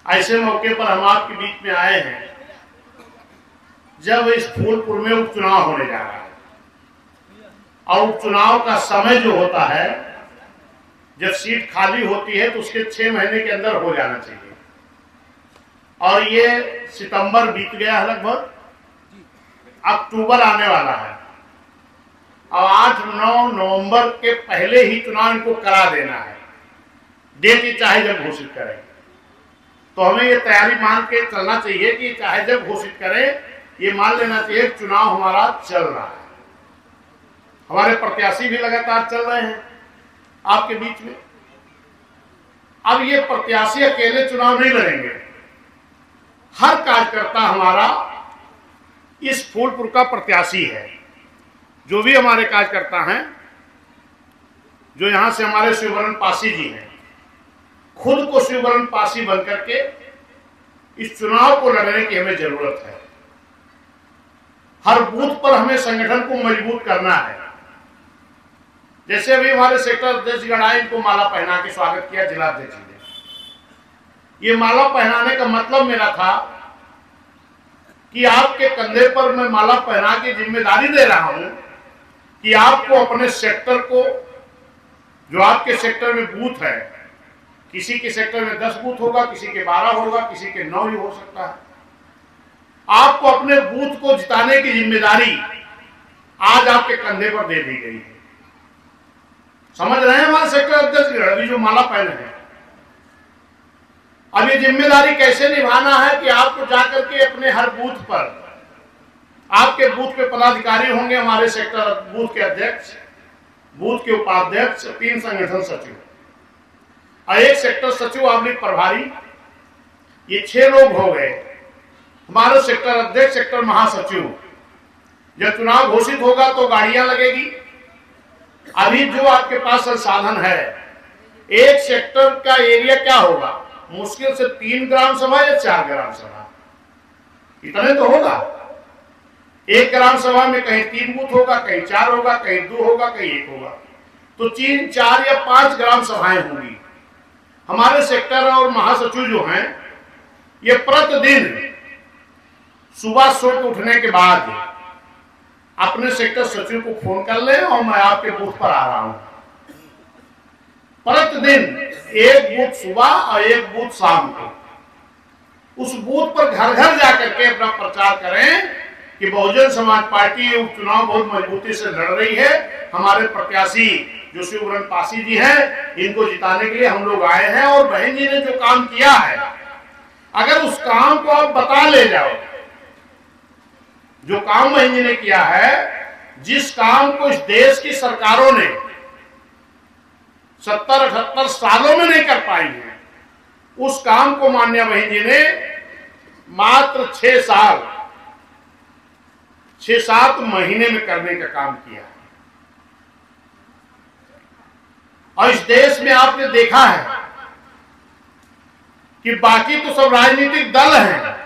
ऐसे मौके पर हम आपके बीच में आए हैं जब इस फूलपुर में उपचुनाव होने जा रहा है और उपचुनाव का समय जो होता है, जब सीट खाली होती है तो उसके 6 महीने के अंदर हो जाना चाहिए। और ये सितंबर बीत गया है, लगभग अक्टूबर आने वाला है और 8-9 नवंबर के पहले ही चुनाव इनको करा देना है, डेट चाहे जब घोषित करें। तो हमें ये तैयारी मान के चलना चाहिए कि चाहे जब घोषित करें, ये मान लेना चाहिए चुनाव हमारा चल रहा है। हमारे प्रत्याशी भी लगातार चल रहे हैं आपके बीच में। अब ये प्रत्याशी अकेले चुनाव नहीं लड़ेंगे, हर कार्यकर्ता हमारा इस फूलपुर का प्रत्याशी है। जो भी हमारे कार्यकर्ता हैं, जो यहां से हमारे शिववरण पासी जी हैं, खुद को शिववरण पासी बनकर के इस चुनाव को लड़ने की हमें जरूरत है। हर बूथ पर हमें संगठन को मजबूत करना है। जैसे अभी हमारे सेक्टर अध्यक्ष गणाई इनको माला पहना के स्वागत किया जिलाध्यक्ष ने। ये माला पहनाने का मतलब मेरा था कि आपके कंधे पर मैं माला पहना के जिम्मेदारी दे रहा हूं कि आपको अपने सेक्टर को, जो आपके सेक्टर में बूथ है, किसी के सेक्टर में 10 बूथ होगा, किसी के 12 होगा, किसी के 9 ही हो सकता है, आपको अपने बूथ को जिताने की जिम्मेदारी आज आपके कंधे पर दे दी गई है। समझ रहे हैं हमारे सेक्टर अध्यक्ष अभी जो माला पहने हैं? अब ये जिम्मेदारी कैसे निभाना है कि आपको जाकर के अपने हर बूथ पर, आपके बूथ पे पदाधिकारी होंगे, हमारे सेक्टर बूथ के अध्यक्ष, बूथ के उपाध्यक्ष, 3 संगठन सचिव और 1 सेक्टर सचिव आबलिक प्रभारी, ये 6 लोग हो गए। हमारे सेक्टर अध्यक्ष, सेक्टर महासचिव। जब चुनाव घोषित होगा तो गाड़ियां लगेगी। अभी जो आपके पास संसाधन है, एक सेक्टर का एरिया क्या होगा, मुश्किल से 3 ग्राम सभा या 4 ग्राम सभा, इतने तो होगा। एक ग्राम सभा में कहीं 3 बूथ होगा, कहीं 4 होगा, कहीं 2 होगा, कहीं 1 होगा, तो 3, 4 या 5 ग्राम सभाएं होंगी। हमारे सेक्टर और महासचिव जो हैं, ये प्रतिदिन सुबह सोकर उठने के बाद अपने सेक्टर सचिव को फोन कर ले और मैं आपके बूथ पर आ रहा हूं। प्रतिदिन 1 बूथ सुबह और 1 बूथ शाम को, उस बूथ पर घर घर जाकर के अपना प्रचार करें कि बहुजन समाज पार्टी उपचुनाव बहुत मजबूती से लड़ रही है। हमारे प्रत्याशी जो शिववरण पासी जी हैं, इनको जिताने के लिए हम लोग आए हैं और बहन जी ने जो काम किया है, अगर उस काम को आप बता ले जाओ, जो काम बहन जी ने किया है, जिस काम को इस देश की सरकारों ने 70-78 सालों में नहीं कर पाई है, उस काम को माननीय बहन जी ने मात्र 6-7 महीने में करने का काम किया। और इस देश में आपने देखा है कि बाकी तो सब राजनीतिक दल हैं,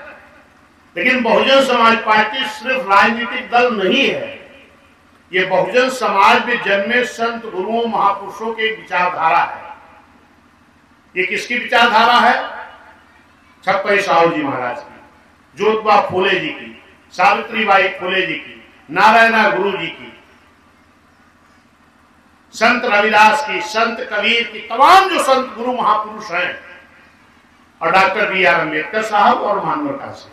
लेकिन बहुजन समाज पार्टी सिर्फ राजनीतिक दल नहीं है। ये बहुजन समाज में जन्मे संत गुरुओं महापुरुषों की विचारधारा है। ये किसकी विचारधारा है? छत्रपति साहू जी महाराज की, ज्योतिबा फूले जी की, सावित्रीबाई फूले जी की, नारायण गुरु जी की, संत रविदास की, संत कबीर की, तमाम जो संत गुरु महापुरुष हैं, और डॉक्टर बी आर अम्बेडकर साहब और मानवता साहब,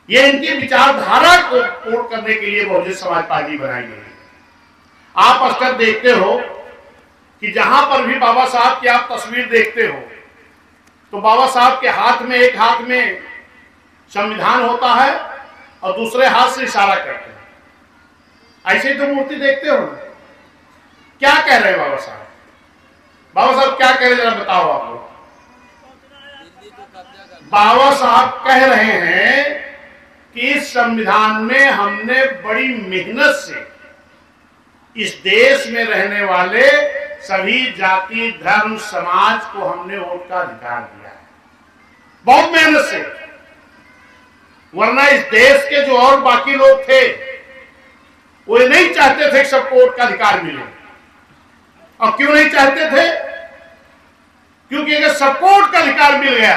ये इनकी विचारधारा को पूर्ण करने के लिए बहुजन समाज पार्टी बनाई गई है। आप अक्सर देखते हो कि जहां पर भी बाबा साहब की आप तस्वीर देखते हो, तो बाबा साहब के हाथ में, एक हाथ में संविधान होता है और दूसरे हाथ से इशारा करते हैं। ऐसे ही तो मूर्ति देखते हो ना। क्या कह रहे हैं बाबा साहब? बाबा साहब क्या कह रहे हैं, जरा बताओ आप लोग। बाबा साहब कह रहे हैं कि इस संविधान में हमने बड़ी मेहनत से इस देश में रहने वाले सभी जाति, धर्म, समाज को हमने वोट का अधिकार दिया है, बहुत मेहनत से। वरना इस देश के जो और बाकी लोग थे, वो नहीं चाहते थे कि सबको वोट का अधिकार मिले। और क्यों नहीं चाहते थे? क्योंकि अगर सपोर्ट का अधिकार मिल गया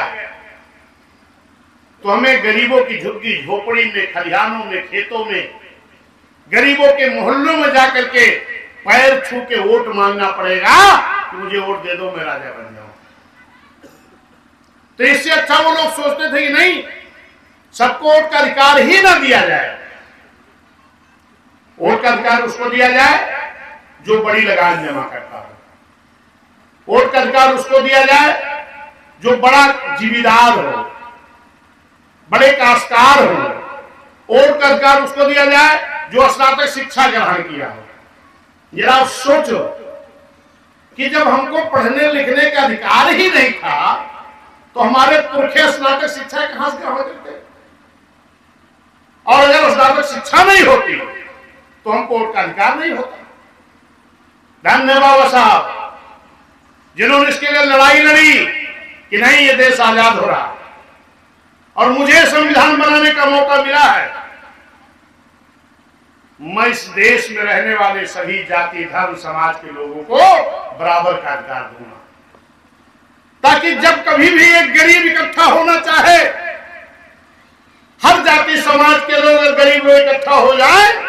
तो हमें गरीबों की झुग्गी झोपड़ी में, खलिहानों में, खेतों में, गरीबों के मोहल्लों में जाकर के पैर छू के वोट मांगना पड़ेगा कि मुझे वोट दे दो, मैं राजा बन जाऊं। तो इससे अच्छा वो लोग सोचते थे कि नहीं, सबको वोट का अधिकार ही ना दिया जाए। वोट का अधिकार उसको दिया जाए जो बड़ी लगान जमा करता हो। वोट का अधिकार उसको दिया जाए जो बड़ा जिम्मेदार हो, बड़े काश्तकार हो। वोट का अधिकार उसको दिया जाए जो स्नातक शिक्षा ग्रहण किया हो। जरा आप सोचो कि जब हमको पढ़ने लिखने का अधिकार ही नहीं था तो हमारे पुरखे स्नातक शिक्षा कहां से ग्रहण करते? और अगर स्नातक शिक्षा नहीं होती तो हमको वोट का अधिकार नहीं होता। धन्यवाद बाबा साहब जिन्होंने इसके लिए लड़ाई लड़ी कि नहीं, ये देश आजाद हो रहा और मुझे संविधान बनाने का मौका मिला है। मैं इस देश में रहने वाले सभी जाति, धर्म, समाज के लोगों को बराबर का अधिकार दूंगा, ताकि जब कभी भी एक गरीब इकट्ठा होना चाहे, हर जाति समाज के लोग और गरीब लोग इकट्ठा हो जाए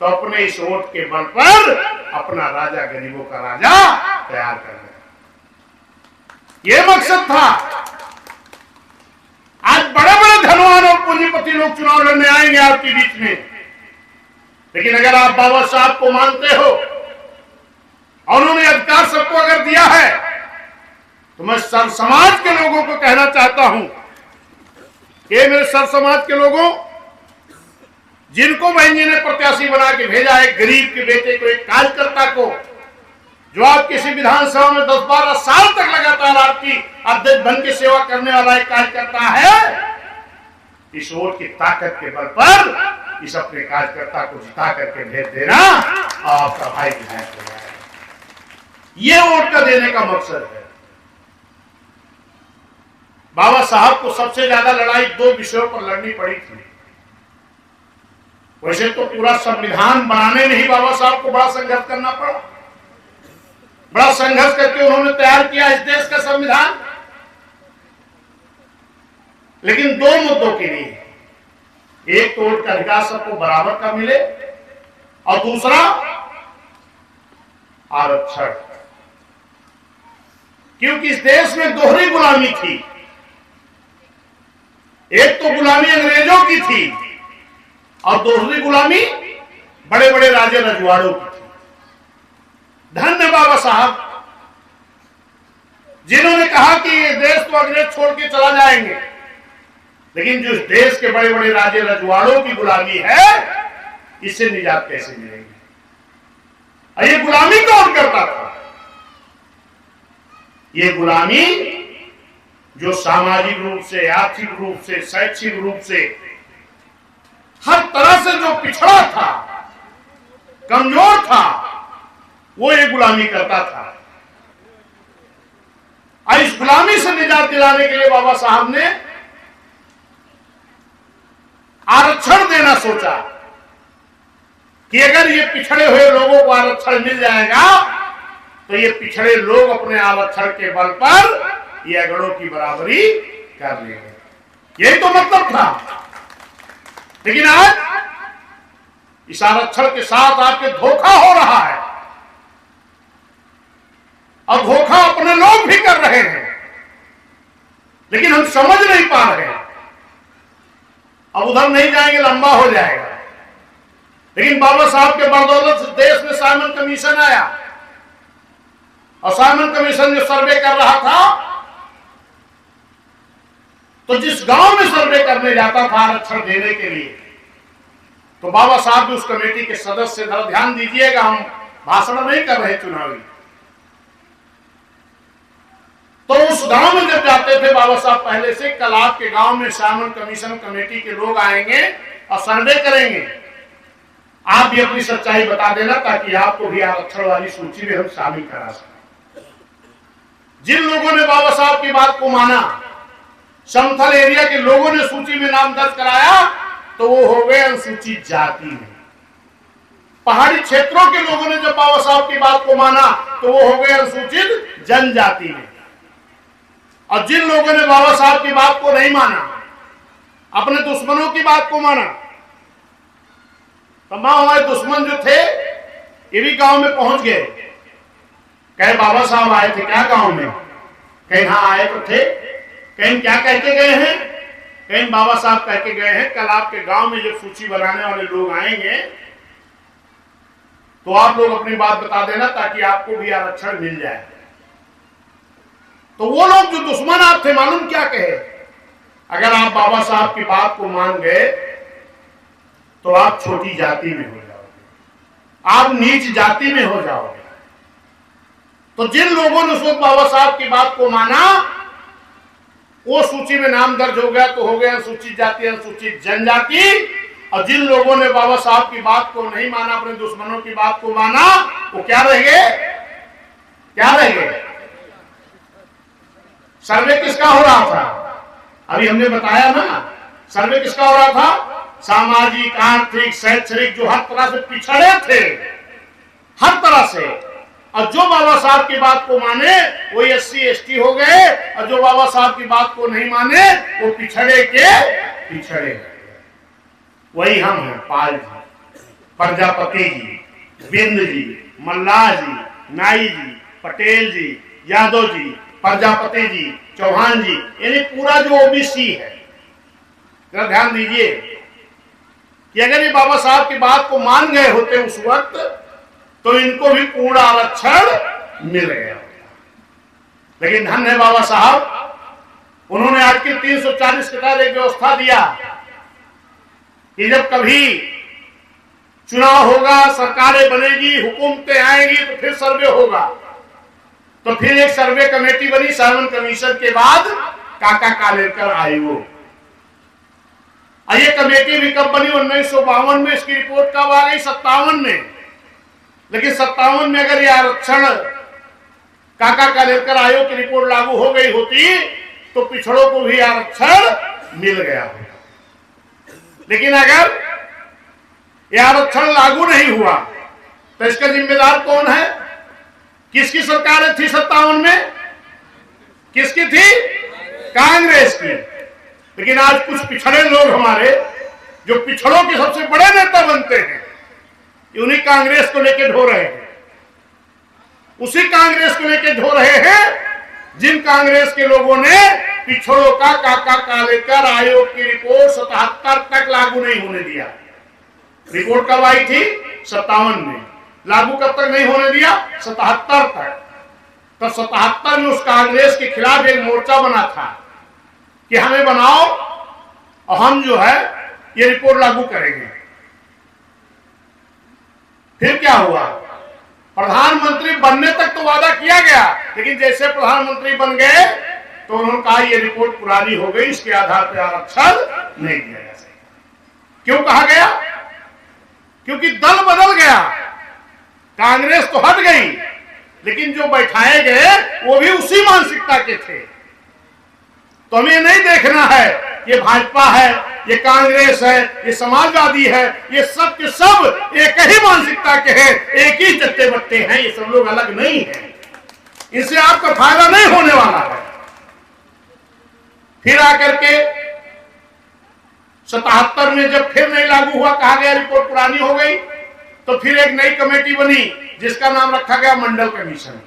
तो अपने इस वोट के बल पर अपना राजा, गरीबों का राजा तैयार करना, ये मकसद था। आज बड़े बड़े धनवान और पूंजीपति लोग चुनाव लड़ने आएंगे आपके बीच में, लेकिन अगर आप बाबा साहब को मानते हो और उन्होंने अधिकार सबको अगर दिया है तो मैं सर्व समाज के लोगों को कहना चाहता हूं कि मेरे सर्व समाज के लोगों, जिनको बहन जी ने प्रत्याशी बना के भेजा, एक गरीब के बेटे को, एक कार्यकर्ता को, जो आप किसी विधानसभा में 10-12 साल तक लगातार आपकी अध्यक्ष बन के सेवा करने वाला एक कार्यकर्ता है, इस वोट की ताकत के बल पर इस अपने कार्यकर्ता को जिता करके भेज देना और आपका भाई विधायक हो जाएगा। ये वोट का देने का मकसद है। बाबा साहब को सबसे ज्यादा लड़ाई 2 विषयों पर लड़नी पड़ी थी। वैसे तो पूरा संविधान बनाने में ही बाबा साहब को बड़ा संघर्ष करना पड़ा। बड़ा संघर्ष करके उन्होंने तैयार किया इस देश का संविधान, लेकिन 2 मुद्दों के लिए, एक तो वोट का अधिकार सबको बराबर का मिले और दूसरा आरक्षण। क्योंकि इस देश में दोहरी गुलामी थी। एक तो गुलामी अंग्रेजों की थी और दूसरी गुलामी बड़े बड़े राजे रजवाड़ों की थी। धन्य बाबा साहब जिन्होंने कहा कि ये देश तो अंग्रेज छोड़ के चला जाएंगे, लेकिन जो इस देश के बड़े बड़े राजे रजवाड़ों की गुलामी है, इससे निजात कैसे मिलेगी? और ये गुलामी कौन करता था? ये गुलामी जो सामाजिक रूप से, आर्थिक रूप से, शैक्षिक रूप से, हर तरह से जो पिछड़ा था, कमजोर था, वो ये गुलामी करता था। और इस गुलामी से निजात दिलाने के लिए बाबा साहब ने आरक्षण देना सोचा कि अगर ये पिछड़े हुए लोगों को आरक्षण मिल जाएगा तो ये पिछड़े लोग अपने आरक्षण के बल पर ये अगड़ों की बराबरी कर लेंगे। यही तो मतलब था। लेकिन आज इस आरक्षण के साथ आपके धोखा हो रहा है और धोखा अपने लोग भी कर रहे हैं, लेकिन हम समझ नहीं पा रहे हैं। अब उधर नहीं जाएंगे, लंबा हो जाएगा। लेकिन बाबा साहब के बदौलत देश में साइमन कमीशन आया और साइमन कमीशन जो सर्वे कर रहा था, तो जिस गांव में सर्वे करने जाता था आरक्षण देने के लिए, तो बाबा साहब भी उस कमेटी के सदस्य, जरा ध्यान दीजिएगा, हम भाषण नहीं कर रहे चुनावी। तो उस गांव में जब जाते थे बाबा साहब पहले से, कल आपके गांव में साइमन कमीशन कमेटी के लोग आएंगे और सर्वे करेंगे, आप भी अपनी सच्चाई बता देना ताकि आपको भी आरक्षण वाली सूची में हम शामिल करा सकें। जिन लोगों ने बाबा साहब की बात को माना, समथल एरिया के लोगों ने सूची में नाम दर्ज कराया, तो वो हो गए अनुसूचित जाति में। पहाड़ी क्षेत्रों के लोगों ने जब बाबा साहब की बात को माना तो वो हो गए अनुसूचित जनजाति में। और जिन लोगों ने बाबा साहब की बात को नहीं माना, अपने दुश्मनों की बात को माना, तमाम हमारे दुश्मन जो थे ये भी गांव में पहुंच गए। कहे बाबा साहब आए थे क्या गांव में? कहीं हाँ आए तो थे। कहीं क्या कह के गए हैं? कहीं बाबा साहब कह के गए हैं कल आपके गांव में जब सूची बनाने वाले लोग आएंगे तो आप लोग अपनी बात बता देना ताकि आपको भी आरक्षण मिल जाए। तो वो लोग जो दुश्मन आप थे मालूम क्या कहे? अगर आप बाबा साहब की बात को मान गए तो आप छोटी जाति में हो जाओगे, आप नीच जाति में हो जाओगे। तो जिन लोगों ने उस वक्त बाबा साहब की बात को माना वो सूची में नाम दर्ज हो गया तो हो गया अनुसूचित जाति, अनुसूचित जनजाति। और जिन लोगों ने बाबा साहब की बात को नहीं माना, अपने दुश्मनों की बात को माना, वो क्या रह गए? क्या रह गए? सर्वे किसका हो रहा था? अभी हमने बताया ना, सर्वे किसका हो रहा था? सामाजिक, आर्थिक, शैक्षणिक, जो हर तरह से पिछड़े थे, हर तरह से। और जो बाबा साहब की बात को माने वो SC ST हो गए, और जो बाबा साहब की बात को नहीं माने वो पिछड़े के पिछड़े। वही हम हैं, पाल जी, प्रजापति जी, बिंद जी, मल्लाह जी, नाई जी, पटेल जी, यादव जी, प्रजापति जी, चौहान जी, यानी पूरा जो OBC है। जरा ध्यान दीजिए कि अगर ये बाबा साहब की बात को मान गए होते उस वक्त तो इनको भी पूर्ण आरक्षण मिल गया होता। लेकिन धन्य है बाबा साहब, उन्होंने आर्टिकल 340 के तहत एक व्यवस्था दिया कि जब कभी चुनाव होगा, सरकारें बनेगी, हुकूमतें आएंगी तो फिर सर्वे होगा। तो फिर एक सर्वे कमेटी बनी, साइमन कमीशन के बाद काका कालेलकर आयोग। ये कमेटी भी कब बनी? 1952 में। इसकी रिपोर्ट कब आ गई? 57 में। लेकिन 57 में अगर ये आरक्षण काका कालेलकर आयोग की रिपोर्ट लागू हो गई होती तो पिछड़ों को भी आरक्षण मिल गया होता। लेकिन अगर ये आरक्षण लागू नहीं हुआ तो इसका जिम्मेदार कौन है? किसकी सरकारें थी 57 में? किसकी थी? कांग्रेस की। लेकिन आज कुछ पिछड़े लोग हमारे जो पिछड़ों के सबसे बड़े नेता बनते हैं, उन्हीं कांग्रेस को लेकर ढो रहे हैं, उसी कांग्रेस को लेकर ढो रहे हैं जिन कांग्रेस के लोगों ने पिछड़ों का काका कालेलकर आयोग की रिपोर्ट 77 तक लागू नहीं होने दिया। रिपोर्ट कब आई थी? 57 में। लागू कब तक नहीं होने दिया? 77 तक। तो 77 में उस कांग्रेस के खिलाफ एक मोर्चा बना था कि हमें बनाओ और हम जो है ये रिपोर्ट लागू करेंगे। फिर क्या हुआ? प्रधानमंत्री बनने तक तो वादा किया गया, लेकिन जैसे प्रधानमंत्री बन गए तो उन्होंने कहा ये रिपोर्ट पुरानी हो गई, इसके आधार पर आरक्षण नहीं दिया जा सकता। क्यों कहा गया? क्योंकि दल बदल गया। कांग्रेस तो हट गई, लेकिन जो बैठाए गए वो भी उसी मानसिकता के थे। तो हमें नहीं देखना है ये भाजपा है, ये कांग्रेस है, ये समाजवादी है, ये सब के सब एक ही मानसिकता के हैं, एक ही चट्टे बट्टे हैं। ये सब लोग अलग नहीं हैं, इससे आपका फायदा नहीं होने वाला है। फिर आकर के 77 में जब फिर नहीं लागू हुआ, कहा गया रिपोर्ट पुरानी हो गई, तो फिर एक नई कमेटी बनी जिसका नाम रखा गया मंडल कमीशन।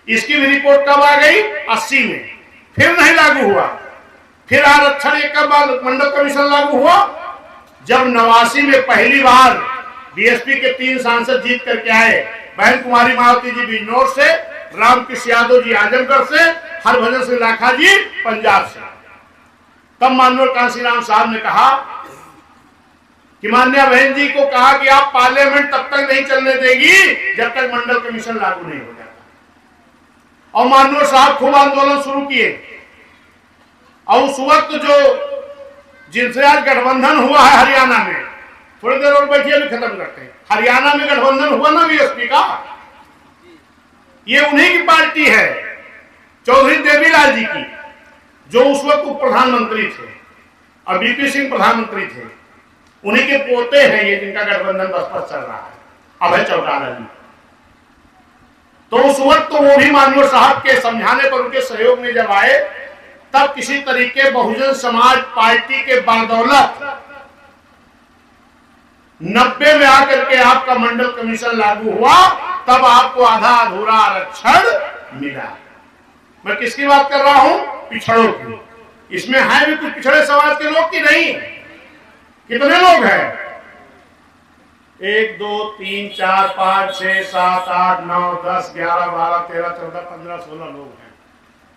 इसकी भी रिपोर्ट कब आ गई? 80 में। फिर नहीं लागू हुआ। फिर आरक्षण एक कब मंडल कमीशन लागू हुआ? जब 89 में पहली बार बीएसपी के 3 सांसद जीत करके आए, बहन कुमारी मायावती जी बिजनौर से, रामकृष्ण यादव जी आजमगढ़ से, हरभजन सिंह लाखा जी पंजाब से। तब माननीय कांशीराम साहब ने कहा कि मान्या बहन जी को कहा कि आप पार्लियामेंट तब तक नहीं चलने देगी जब तक मंडल कमीशन लागू नहीं हो जाता। और माननीय साहब खूब आंदोलन शुरू किए। और उस वक्त जो जिनसे आज गठबंधन हुआ है हरियाणा में, थोड़ी देर और बैठिए भी खत्म करते हैं। हरियाणा में गठबंधन हुआ ना बीएसपी का, ये उन्हीं की पार्टी है, चौधरी देवीलाल जी की, जो उस वक्त उप प्रधानमंत्री थे और बीपी सिंह प्रधानमंत्री थे। उन्हीं के पोते हैं ये जिनका गठबंधन बसपा चल रहा है। अभय चौटाला जी। तो उस वक्त तो वो भी मानवर साहब के समझाने पर, उनके सहयोग में जब आए, तब किसी तरीके बहुजन समाज पार्टी के बदौलत 90 में आकर के आपका मंडल कमीशन लागू हुआ, तब आपको आधा अधूरा आरक्षण मिला। मैं किसकी बात कर रहा हूं? पिछड़ों की। इसमें है भी कुछ पिछड़े समाज के लोग की नहीं? कितने लोग हैं? 1 2 3 4 5 6 7 8 9 10 11 12 13 14 15 16 लोग हैं।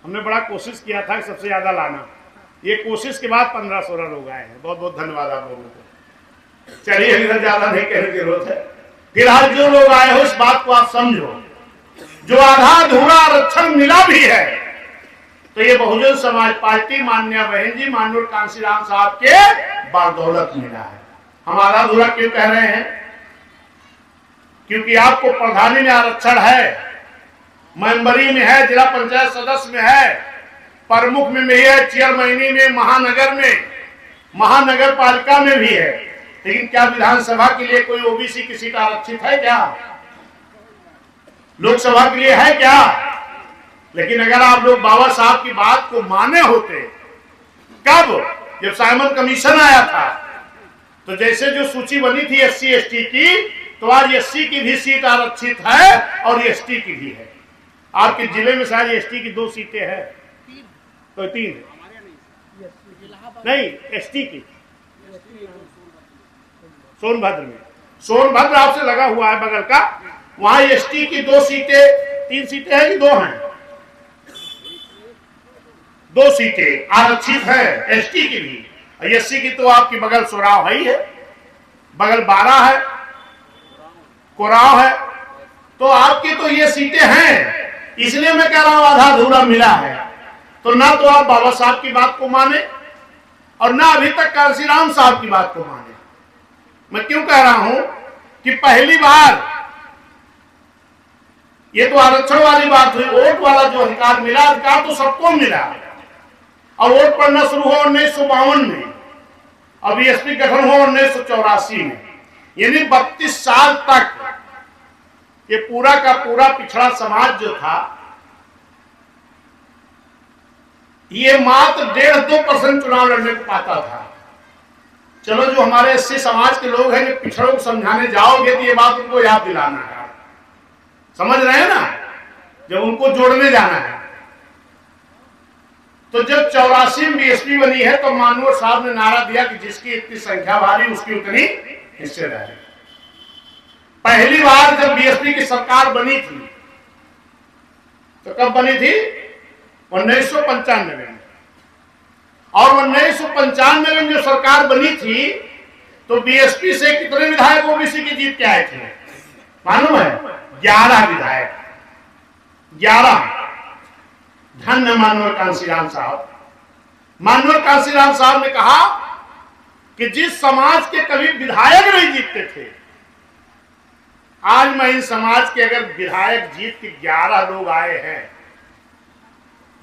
हमने बड़ा कोशिश किया था सबसे ज्यादा लाना, ये कोशिश के बाद 15-16 लोग आए हैं। बहुत बहुत धन्यवाद आप लोगों को। चलिए इधर ज्यादा नहीं कहने की जरूरत है। फिलहाल जो लोग आए हो इस बात को आप समझो, जो आधा अधूरा आरक्षण मिला भी है तो ये बहुजन समाज पार्टी माननीय बहन जी माननीय कांशीराम साहब के बदौलत मिला है। हम आधा अधूरा क्यों कह रहे हैं? क्योंकि आपको प्रधानी में आरक्षण है, मेंबरी में है, जिला पंचायत सदस्य में है, प्रमुख में भी है, चेयरमैनी में, महानगर में, महानगर पालिका में भी है। लेकिन क्या विधानसभा के लिए कोई ओबीसी की सीट आरक्षित है क्या? लोकसभा के लिए है क्या? लेकिन अगर आप लोग बाबा साहब की बात को माने होते, कब? जब साइमन कमीशन आया था, तो जैसे जो सूची बनी थी SC ST की, तो आज SC की भी सीट आरक्षित है और ST की भी है। आपके जिले में शायद ST की 2 सीटें हैं, तो 3 है नहीं, ST की सोनभद्र में, सोनभद्र आपसे लगा हुआ है बगल का, वहां ST की 2 सीटें, 3 सीटें हैं कि 2 हैं? 2 सीटें आरक्षित है ST की भी। SC की तो आपकी बगल सोराव है ही है, बगल 12 है, कोराव है, तो आपकी तो ये सीटें हैं। इसलिए मैं कह रहा हूं आधा अधूरा मिला है। तो ना तो आप बाबा साहब की बात को माने और ना अभी तक कांशीराम साहब की बात को माने। मैं क्यों कह रहा हूं कि पहली बार ये तो आरक्षण वाली बात हुई, वोट वाला जो अधिकार मिला, अधिकार तो सबको मिला। और वोट पड़ना शुरू हो 1952 में और बीएसपी गठन हो 1984 में, यानी 32 साल तक ये पूरा का पूरा पिछड़ा समाज जो था, ये मात्र 1.5-2% चुनाव लड़ने को पाता था। चलो जो हमारे SC समाज के लोग हैं, जो पिछड़ों को समझाने जाओगे तो ये बात उनको याद दिलाना है, समझ रहे हैं ना, जब उनको जोड़ने जाना है। तो जब 84 में बीएसपी बनी है तो मानवर साहब ने नारा दिया कि जिसकी इतनी संख्या भारी उसकी उतनी हिस्सेदारी। पहली बार जब बीएसपी की सरकार बनी थी, तो कब बनी थी? 1995 में। और 1995 में जो सरकार बनी थी तो बीएसपी से कितने विधायक ओबीसी की जीत के आए थे मालूम है? 11 विधायक, 11। धन्य मानवर कांशीराम साहब। मानवर कांशीराम साहब ने कहा कि जिस समाज के कभी विधायक नहीं जीतते थे, आज मैं इन समाज के अगर विधायक जीत के 11 लोग आए हैं,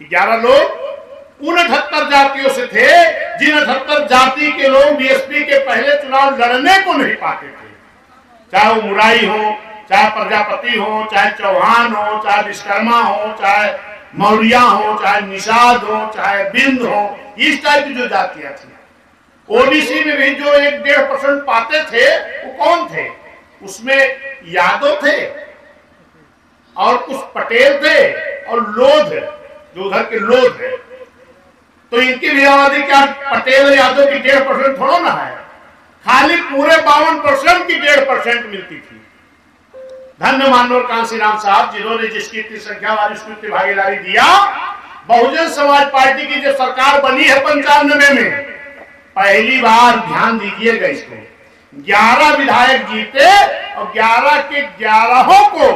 11 लोग उन 78 जातियों से थे जिन 78 जाति के लोग बीएसपी के पहले चुनाव लड़ने को नहीं पाते थे। चाहे वो मुराई हो, चाहे प्रजापति हो, चाहे चौहान हो, चाहे विश्वकर्मा हो, चाहे मौर्या हो, चाहे निषाद हो, चाहे बिंद हो, इस टाइप की जो जातियां थी। ओबीसी में भी जो 1-1.5% पाते थे वो कौन थे? उसमें यादव थे और कुछ पटेल थे और लोध, जो उधर के लोध है। तो इनकी भी आबादी क्या पटेल यादव की 1.5% थोड़ा ना है, खाली पूरे 52% की 1.5% मिलती थी। धन्य मानवर कांशीराम साहब, जिन्होंने जिसकी इतनी संख्या वाली उसकी भागीदारी दिया। बहुजन समाज पार्टी की जो सरकार बनी है 95 में, पहली बार ध्यान दीजिएगा इसको, 11 विधायक जीते और 11 के 11 को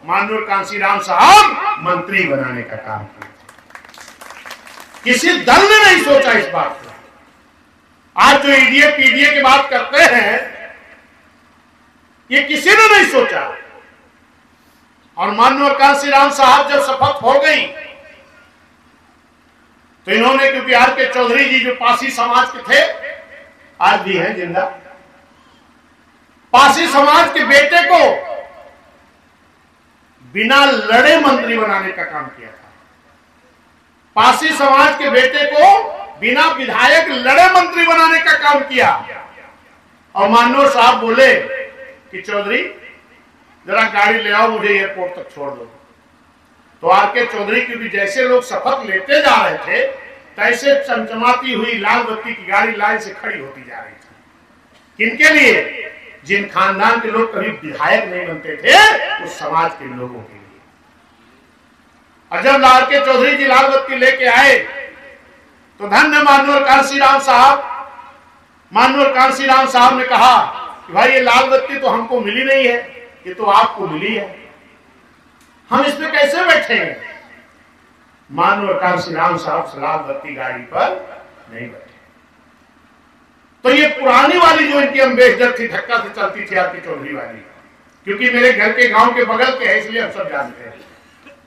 मानवर कांशीराम साहब मंत्री बनाने का काम किया। किसी दल ने नहीं सोचा इस बात को। आज जो ईडीए पीडीए की बात करते हैं, ये किसी ने नहीं सोचा। और माननीय कांशीराम साहब जब शपथ हो गई तो इन्होंने, क्योंकि आर के चौधरी जी जो पासी समाज के थे, आज भी हैं जिंदा, पासी समाज के बेटे को बिना लड़े मंत्री बनाने का काम किया था। पासी समाज के बेटे को बिना विधायक लड़े मंत्री बनाने का काम किया। और माननीय साहब बोले कि चौधरी जरा गाड़ी ले आओ, मुझे एयरपोर्ट तक छोड़ दो। तो आर.के. चौधरी की भी जैसे लोग शपथ लेते जा रहे थे, तैसे चमचमाती हुई लाल बत्ती की गाड़ी लाइन से खड़ी होती जा रही थी। किनके लिए? जिन खानदान के लोग कभी विधायक नहीं बनते थे, उस समाज के लोगों के लिए। और जब आर.के. चौधरी जी लाल बत्ती लेके आए तो धन्य माननीय कांशीराम साहब, माननीय कांशीराम साहब ने कहा कि भाई ये लाल बत्ती तो हमको मिली नहीं है, ये तो आपको मिली है, हम इस पे कैसे बैठेंगे? माननीय कांशीराम साहब लाल बत्ती गाड़ी पर नहीं बैठे। तो ये पुरानी वाली जो इनकी एम्बेसडर थी, धक्का से चलती थी आर.के. चौधरी वाली, क्योंकि मेरे घर के गांव के बगल के है, इसलिए हम सब जानते हैं।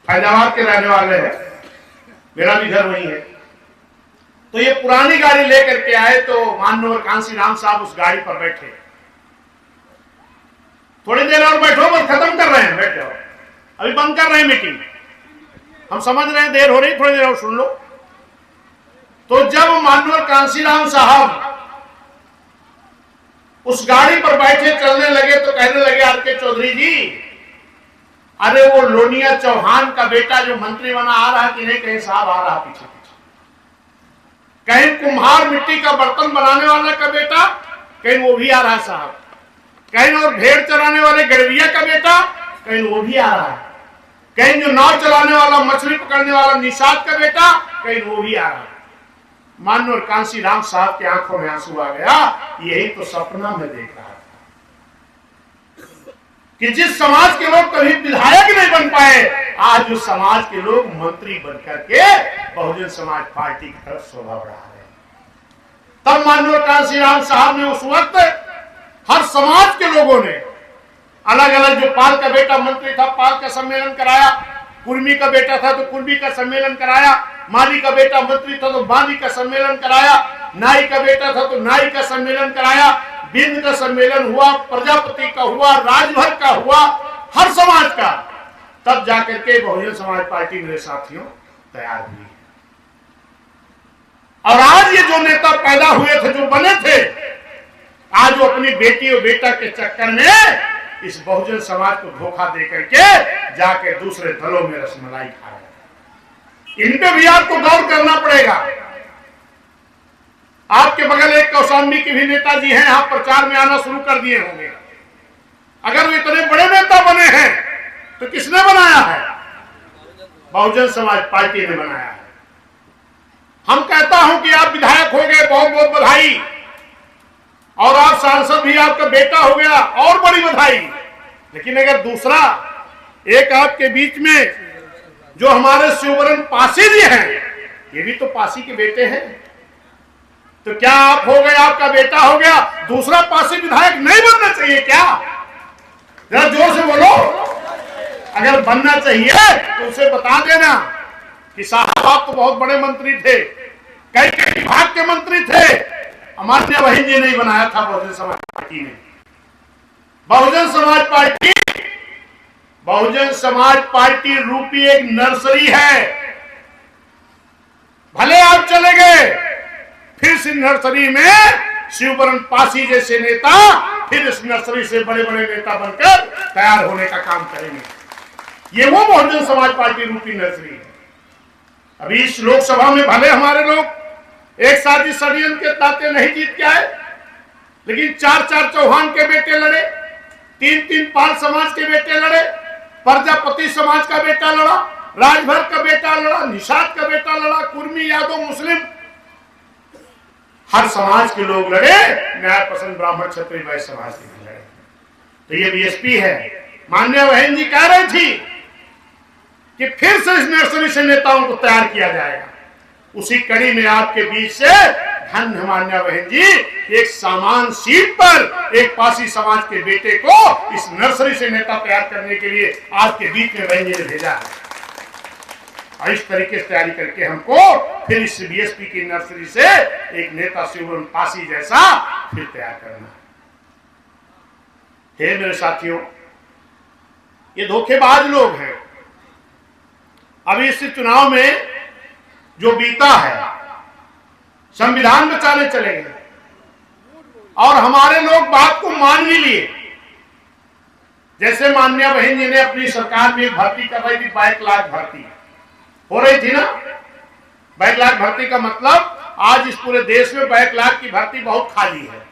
फैजाबाद के रहने वाले हैं, मेरा भी घर वही है। तो ये पुरानी गाड़ी लेकर के आए तो माननीय कांशीराम साहब उस गाड़ी पर बैठे। थोड़ी देर और बैठो, बस खत्म कर रहे हैं, बैठ जाओ, अभी बंद कर रहे हैं मीटिंग, हम समझ रहे हैं देर हो रही, थोड़ी देर और सुन लो। तो जब माननीय कांशीराम साहब उस गाड़ी पर बैठे चलने लगे तो कहने लगे आर.के. चौधरी जी, अरे वो लोनिया चौहान का बेटा जो मंत्री बना आ रहा कि नहीं? कहीं साहब आ रहा पीछे पीछे। कहीं कुम्हार मिट्टी का बर्तन बनाने वाला का बेटा, कहीं वो भी आ रहा है साहब। कहीं और भेड़ चराने वाले गड़विया का बेटा, कहीं वो भी आ रहा है। कहीं जो नाव चलाने वाला, मछली पकड़ने वाला निषाद का बेटा, कहीं वो भी आ रहा है। माननीय कांशीराम साहब की आंखों में आंसू आ गया। यही तो सपना में देख रहा था कि जिस समाज के लोग कभी विधायक नहीं बन पाए, आज उस समाज के लोग मंत्री बनकर के बहुजन समाज पार्टी की तरफ शोभा बढ़ा रहे हैं। तब माननीय कांशीराम साहब ने उस वक्त हर समाज के लोगों ने अलग अलग, जो पाल का बेटा मंत्री था पाल का सम्मेलन कराया, कुर्मी का बेटा था तो कुर्मी का सम्मेलन कराया, माली का बेटा मंत्री था तो माली का सम्मेलन कराया, नाई का बेटा था तो नाई का सम्मेलन कराया, बिंद का सम्मेलन हुआ, प्रजापति का हुआ, राजभर का हुआ, हर समाज का। तब जाकर के बहुजन समाज पार्टी मेरे साथियों तैयार हुई। और आज ये जो नेता पैदा हुए थे, जो बने थे, आज वो अपनी बेटी और बेटा के चक्कर में इस बहुजन समाज को धोखा दे करके जाके दूसरे दलों में रसमलाई खा रहे। इन पे भी आपको गौर करना पड़ेगा। आपके बगल एक कौशाम्बी के भी नेताजी हैं, आप प्रचार में आना शुरू कर दिए होंगे। अगर वो इतने बड़े नेता बने हैं तो किसने बनाया है? बहुजन समाज पार्टी ने बनाया है। हम कहता हूं कि आप विधायक हो गए, बहुत बहुत बधाई, और आप सांसद भी, आपका बेटा हो गया, और बड़ी बधाई। लेकिन अगर दूसरा एक आपके बीच में जो हमारे शिववरण पासी जी हैं, ये भी तो पासी के बेटे हैं, तो क्या आप हो गए, आपका बेटा हो गया, दूसरा पासी विधायक नहीं बनना चाहिए क्या? जरा जोर से बोलो। अगर बनना चाहिए तो उसे बता देना कि साहब आप तो बहुत बड़े मंत्री थे, कई कई विभाग के मंत्री थे, मान्य बहन जी नहीं बनाया था बहुजन समाज पार्टी ने। बहुजन समाज पार्टी, बहुजन समाज पार्टी रूपी एक नर्सरी है। भले आप चले गए, फिर इस नर्सरी में शिववरण पासी जैसे नेता फिर इस नर्सरी से बड़े बड़े नेता बनकर तैयार होने का काम करेंगे। ये वो बहुजन समाज पार्टी रूपी नर्सरी है। अभी इस लोकसभा में भले हमारे लोग एक साथ षड्यंत्र के ताते नहीं जीत के आए, लेकिन 4-4 चौहान के बेटे लड़े, 3-3 पाल समाज के बेटे लड़े, प्रजापति समाज का बेटा लड़ा, राजभर का बेटा लड़ा, निषाद का बेटा लड़ा, कुर्मी, यादव, मुस्लिम, हर समाज के लोग लड़े, न्याय पसंद ब्राह्मण क्षत्रिय वैश्य समाज के भी लड़े। तो ये बीएसपी है। माननीय बहन जी कह रही थी कि फिर से इस नर्सरी से नेताओं को तैयार किया जाएगा। उसी कड़ी में आपके बीच से धन्य मान्या बहन जी एक सामान सीट पर एक पासी समाज के बेटे को इस नर्सरी से नेता तैयार करने के लिए आपके बीच में बहन जी ने भेजा है। और इस तरीके से तैयारी करके हमको फिर इस बीएसपी की नर्सरी से एक नेता शिववरण पासी जैसा फिर तैयार करना है। हे मेरे साथियों, ये धोखेबाज लोग हैं। अभी इस चुनाव में जो बीता है, संविधान बचाने चले गए और हमारे लोग बात को मान भी लिए। जैसे माननीय बहन जी ने अपनी सरकार में भर्ती कर रही थी, 22 लाख भर्ती हो रही थी ना। 22 लाख भर्ती का मतलब आज इस पूरे देश में 22 लाख की भर्ती बहुत खाली है,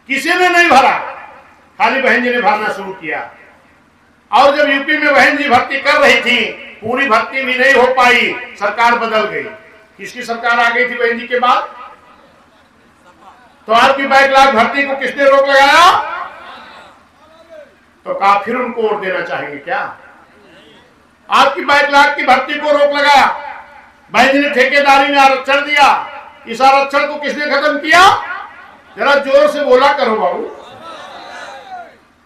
किसी ने नहीं भरा, खाली बहन जी ने भरना शुरू किया। और जब यूपी में बहन जी भर्ती कर रही थी, पूरी भर्ती भी नहीं हो पाई, सरकार बदल गई। किसकी सरकार आ गई थी बहन जी के बाद? तो आपकी 22 लाख भर्ती को किसने रोक लगाया? तो कहा फिर उनको वोट देना चाहेंगे क्या? आपकी 22 लाख की भर्ती को रोक लगाया, बहन जी ने ठेकेदारी में आरक्षण दिया। इस आरक्षण को किसने खत्म किया? जरा जोर से बोला करो बाबू।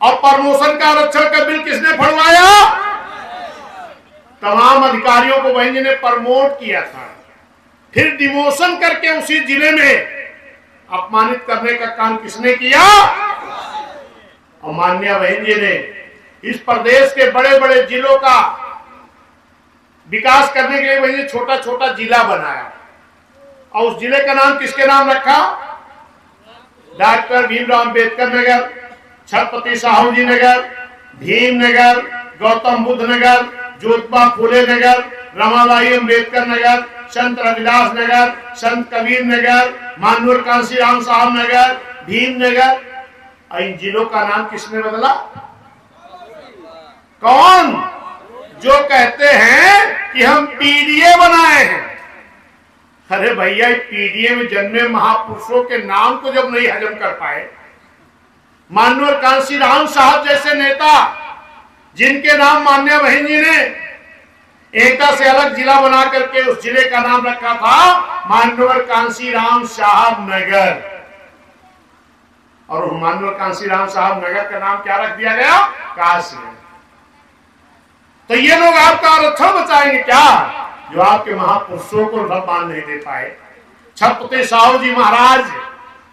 और प्रमोशन का आरक्षण का बिल किसने फड़वाया? तमाम अधिकारियों को बहन जी ने प्रमोट किया था, फिर डिमोशन करके उसी जिले में अपमानित करने का काम किसने किया? और माननीय बहन जी ने इस प्रदेश के बड़े बड़े जिलों का विकास करने के लिए बहन जी छोटा छोटा जिला बनाया। और उस जिले का नाम किसके नाम रखा? डॉक्टर भीमराव अंबेडकर नगर, छत्रपति साहू जी नगर, भीम नगर, गौतम बुद्ध नगर, ज्योतिबा फुले नगर, रमाबाई अंबेडकर नगर, संत रविदास नगर, संत कबीर नगर, मानवर कांशीराम साहब नगर, भीम नगर। इन जिलों का नाम किसने बदला? कौन? जो कहते हैं कि हम पीडीए बनाए हैं। अरे भैया, पीडीए में जन्मे महापुरुषों के नाम को जब नहीं हजम कर पाए, मानवर कांशीराम साहब जैसे नेता जिनके नाम माननीय बहन जी ने एटा से अलग जिला बना करके उस जिले का नाम रखा था मानवर कांशीराम साहब नगर, और मानवर कांशीराम साहब नगर का नाम क्या रख दिया गया? काशी। तो ये लोग आपका आरक्षण बचाएंगे क्या, जो आपके महापुरुषों को सम्मान नहीं दे पाए? छत्रपति साहू जी महाराज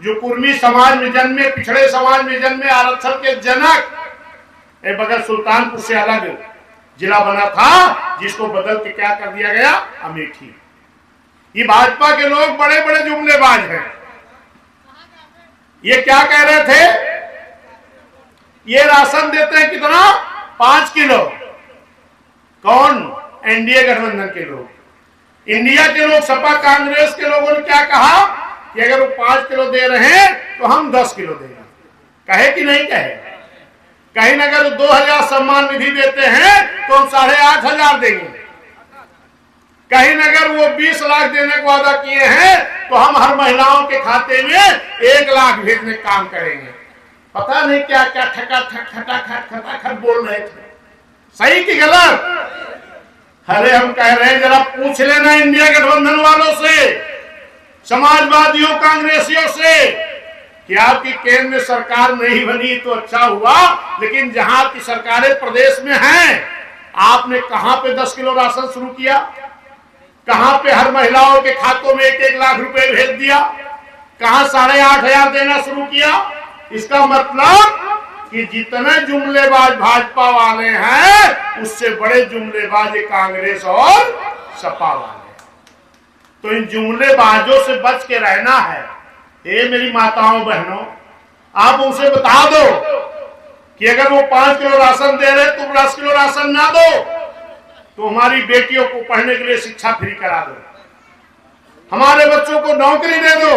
जो कुर्मी समाज में जन्मे, पिछड़े समाज में जन्मे, आरक्षण के जनक, बगैर सुल्तानपुर से अलग जिला बना था, जिसको बदल के क्या कर दिया गया? अमेठी। ये भाजपा के लोग बड़े बड़े जुमलेबाज हैं। ये क्या कह रहे थे? ये राशन देते हैं कितना? 5 किलो। कौन? एनडीए गठबंधन के लोग। इंडिया के लोग, सपा कांग्रेस के लोगों ने क्या कहा कि अगर वो 5 किलो दे रहे हैं तो हम 10 किलो देंगे। कहे कि नहीं कहे? कहीं न अगर 2000 सम्मान निधि देते हैं तो हम 8500 देंगे। कहीं न अगर वो 20 लाख देने को वादा किए हैं तो हम हर महिलाओं के खाते में 1 लाख भेजने का काम करेंगे। पता नहीं क्या क्या खटाखट बोल रहे थे, सही कि गलत? अरे हम कह रहे हैं जरा पूछ लेना इंडिया गठबंधन वालों से, समाजवादियों, कांग्रेसियों से कि आपकी केंद्र में सरकार नहीं बनी तो अच्छा हुआ, लेकिन जहां आपकी सरकारें प्रदेश में हैं, आपने कहां पे 10 किलो राशन शुरू किया? कहां पे हर महिलाओं के खातों में 1-1 लाख रुपए भेज दिया? कहां 8500 देना शुरू किया? इसका मतलब कि जितने जुमलेबाज भाजपा वाले हैं, उससे बड़े जुमलेबाज कांग्रेस और सपा वाले। तो इन जुमलेबाजों से बच के रहना है। ये मेरी माताओं बहनों, आप उनसे बता दो कि अगर वो 5 किलो राशन दे रहे तुम 10 किलो राशन ना दो, तो हमारी बेटियों को पढ़ने के लिए शिक्षा फ्री करा दो, हमारे बच्चों को नौकरी दे दो।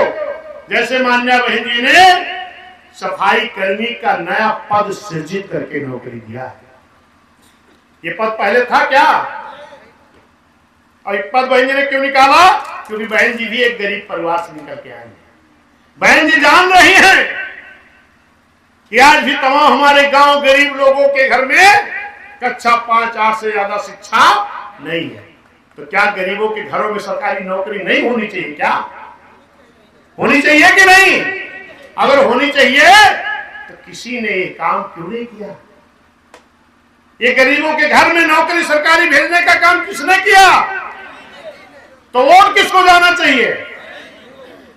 जैसे माननीय बहन जी ने सफाई कर्मी का नया पद सृजित करके नौकरी दिया है। ये पद पहले था क्या? और एक पद बहन जी ने क्यों निकाला? क्योंकि बहन जी भी एक गरीब परिवार से निकल के आए हैं। बहन जी जान रही हैं कि आज भी तमाम हमारे गांव गरीब लोगों के घर में कक्षा 5-8 से ज्यादा शिक्षा नहीं है। तो क्या गरीबों के घरों में सरकारी नौकरी नहीं होनी चाहिए? क्या होनी चाहिए कि नहीं? अगर होनी चाहिए तो किसी ने ये काम क्यों नहीं किया? ये गरीबों के घर में नौकरी सरकारी भेजने का काम किसने किया? तो वोट किसको जाना चाहिए?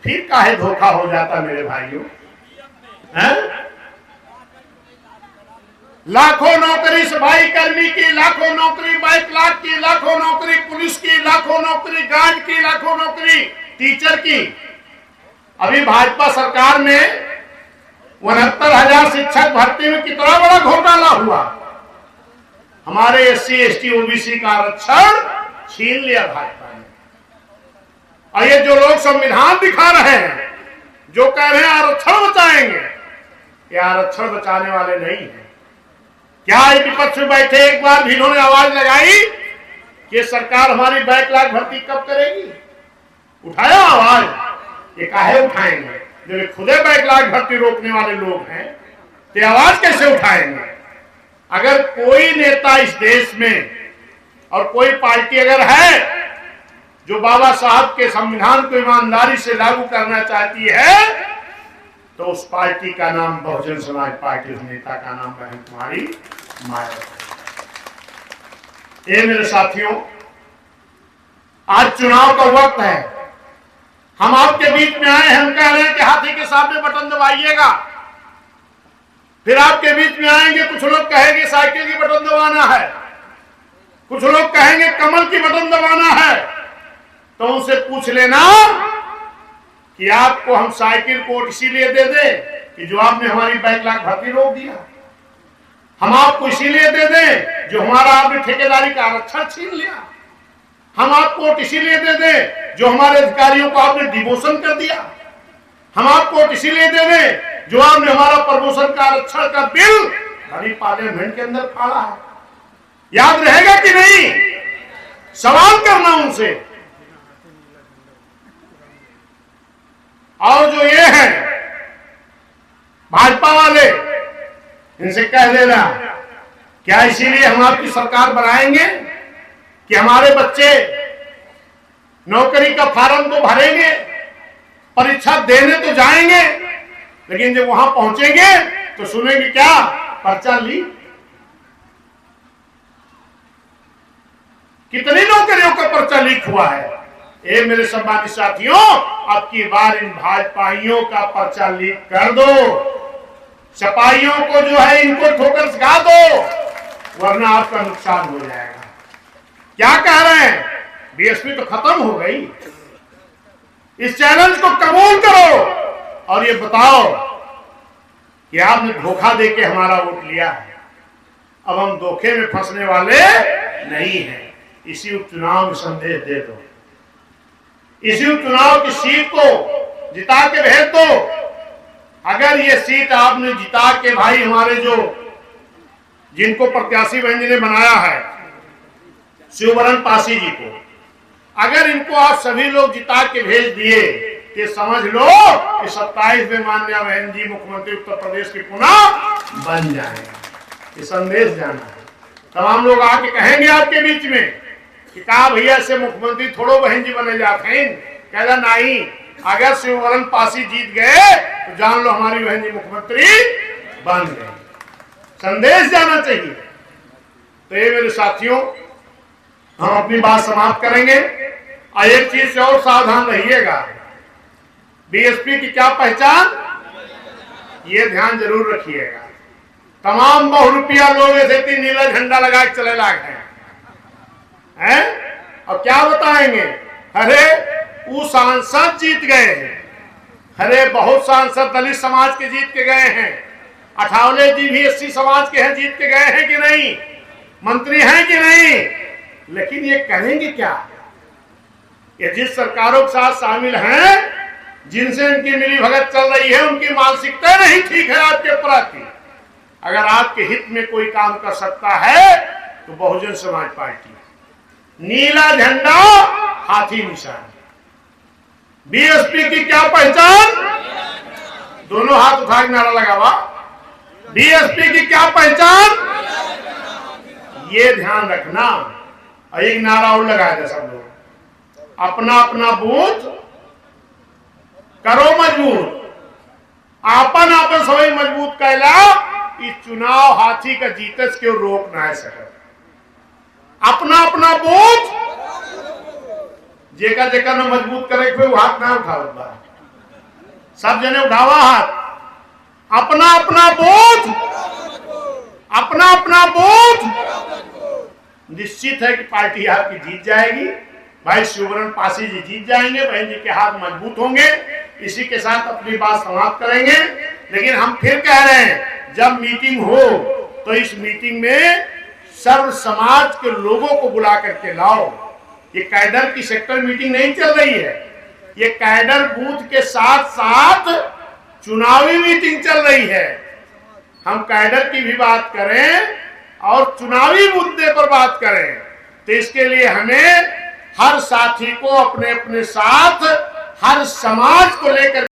फिर काहे धोखा हो जाता मेरे भाइयों? लाखों नौकरी सफाई कर्मी की, लाखों नौकरी बाइक लाख की, लाखों नौकरी पुलिस की, लाखों नौकरी गार्ड की, लाखों नौकरी टीचर की। अभी भाजपा सरकार में 69,000 शिक्षक भर्ती में कितना बड़ा घोटाला हुआ। हमारे SC ST OBC का आरक्षण छीन लिया भाजपा ने। और ये जो लोग संविधान दिखा रहे हैं, जो कह रहे हैं आरक्षण बचाएंगे, ये आरक्षण बचाने वाले नहीं है। क्या विपक्ष में बैठे एक बार भी इन्होंने आवाज लगाई कि सरकार हमारी बैकलॉग भर्ती कब करेगी? उठाया आवाज? ये काहे उठाएंगे? जो खुदे बैकलॉग भर्ती रोकने वाले लोग हैं, तो आवाज कैसे उठाएंगे? अगर कोई नेता इस देश में और कोई पार्टी अगर है जो बाबा साहब के संविधान को ईमानदारी से लागू करना चाहती है, तो उस पार्टी का नाम बहुजन समाज पार्टी, उस नेता का नाम बहन कुमारी मायावती। ये मेरे साथियों, आज चुनाव का वक्त है। हम आपके बीच में आए हैं, हम कह रहे हैं कि हाथी के सामने बटन दबाइएगा। फिर आपके बीच में आएंगे, कुछ लोग कहेंगे साइकिल की बटन दबाना है, कुछ लोग कहेंगे कमल की बटन दबाना है। तो उनसे पूछ लेना कि आपको हम साइकिल कोट इसीलिए दे दें कि जो आपने हमारी बैकलॉग भर्ती रोक दिया, हम आपको इसीलिए दे दें जो हमारा आपने ठेकेदारी का आरक्षण छीन लिया, हम आपको इसीलिए दे दें जो हमारे अधिकारियों को आपने डिमोशन कर दिया, हम आपको इसीलिए दे दें जो आपने हमारा प्रमोशन का आरक्षण का बिल अभी पार्लियामेंट के अंदर फाड़ा है। याद रहेगा कि नहीं? सवाल करना उनसे। और जो ये है भाजपा वाले, इनसे कह देना, क्या इसीलिए हम आपकी सरकार बनाएंगे कि हमारे बच्चे नौकरी का फार्म तो भरेंगे, परीक्षा देने तो जाएंगे, लेकिन जब वहां पहुंचेंगे तो सुनेंगे क्या? पर्चा ली। कितनी नौकरियों का पर्चा लीक हुआ है? ये मेरे सम्मानित साथियों, अब की बार इन भाजपाइयों का पर्चा लीक कर दो, सपाइयों को जो है इनको ठोकर सिखा दो, वरना आपका नुकसान हो जाएगा। क्या कह रहे हैं? बीएसपी तो खत्म हो गई। इस चैलेंज को कबूल करो और ये बताओ कि आपने धोखा देके हमारा वोट लिया है। अब हम धोखे में फंसने वाले नहीं हैं। इसी उपचुनाव में संदेश दे दो, इसी उपचुनाव की सीट को जिता के भेज दो। अगर ये सीट आपने जिता के भाई हमारे जो जिनको प्रत्याशी बहन जी ने बनाया है, शिववरण पासी जी को, अगर इनको आप सभी लोग जिता के भेज दिए तो समझ लो कि 27वें माननीय बहन जी मुख्यमंत्री उत्तर प्रदेश के पुनः बन जाएंगे। ये संदेश जाना है। तमाम लोग आके कहेंगे आपके बीच में कि कहा भैया से मुख्यमंत्री थोड़ो बहन जी बने जाते हैं। कहना नहीं, अगर शिववरण पासी जीत गए तो जान लो हमारी बहन जी मुख्यमंत्री बन गए। संदेश जाना चाहिए। तो ये मेरे साथियों, हम अपनी बात समाप्त करेंगे और एक चीज से और सावधान रहिएगा। बीएसपी की क्या पहचान, ये ध्यान जरूर रखिएगा। तमाम बहुरुपिया लोग ऐसे तीन नीला झंडा लगा के चले लाग हैं, और क्या बताएंगे? अरे वो सांसद जीत गए हैं, अरे बहुत सांसद दलित समाज के जीत के गए हैं, अठावले जी भी SC समाज के हैं, जीत के गए हैं कि नहीं, मंत्री हैं कि नहीं, लेकिन ये करेंगे क्या? ये जिस सरकारों के साथ शामिल हैं, जिनसे इनकी मिली भगत चल रही है, उनकी मानसिकता नहीं ठीक है आपके प्रति। अगर आपके हित में कोई काम कर सकता है तो बहुजन समाज पार्टी, नीला झंडा हाथी निशान। बीएसपी की क्या पहचान? दोनों हाथ उठा के नारा लगावा। बीएसपी की क्या पहचान? ये ध्यान रखना। और एक नारा और लगाया था सब लोग, अपना अपना बूथ करो मजबूत, आपन आपन सभी मजबूत कैला। इस चुनाव हाथी का जीतस क्यों रोक ना है सके। अपना अपना बूथ जेका जेका न मजबूत करे कोई हाथ ना उठावत बा, सब जने उठावा हाथ। अपना अपना बूथ अपना अपना बूथ, निश्चित है कि पार्टी आपकी जीत जाएगी। भाई शिवरण पासी जी जीत जाएंगे, बहन जी के हाथ मजबूत होंगे। इसी के साथ अपनी बात समाप्त करेंगे। लेकिन हम फिर कह रहे हैं, जब मीटिंग हो तो इस मीटिंग में सर्व समाज के लोगों को बुला करके लाओ। ये कैडर की सेक्टर मीटिंग नहीं चल रही है, ये कैडर बूथ के साथ साथ चुनावी मीटिंग चल रही है। हम कैडर की भी बात करें और चुनावी मुद्दे पर बात करें, तो इसके लिए हमें हर साथी को अपने अपने साथ, हर समाज को लेकर